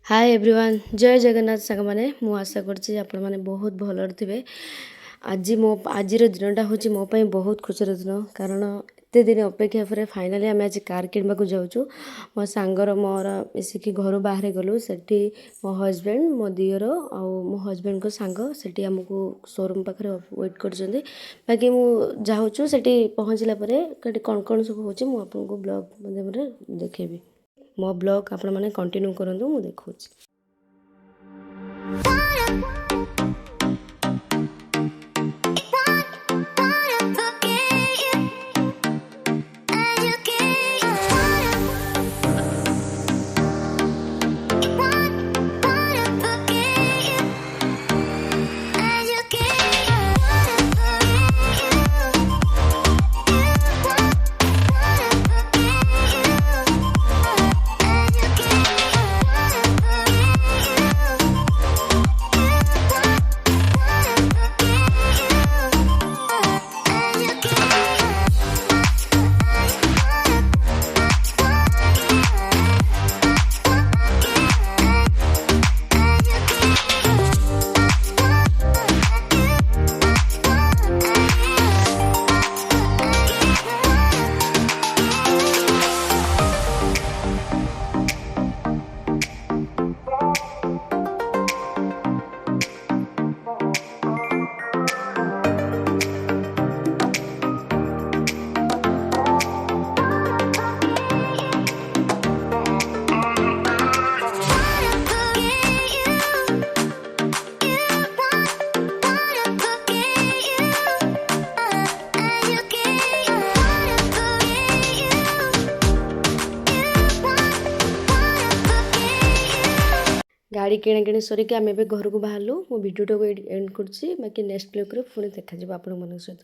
Hi everyone जय जगन्नाथ सांग मैंने मु आशा करछि आपण माने बहुत भलर थिबे। आजिर दिनटा हूँ मोपाई बहुत खुशीर दिन कारण एत दिन अपेक्षा पर फाइनाली आम आज कार किणवाक जाऊँ। मो सांगर मोर मिसिकी घर बाहर गलु से मो हजबैंड मो दियर मो हजबैंड को सांग से आमको शोरूम पाखे वेट कर बाकी मुझे से पहुँचला कौन कौन सब हो ब्लॉग माध्यम देखेबी। मो ब्लॉग आपण मैंने कंटिन्यू करूँ मुझे देखा। गाड़ी किणाकिणी सरिक आम ए घर को बाहर मो भिडियो को एंड कर बाकी नेक्स्ट ब्लॉग पुणी देखा आप सहित।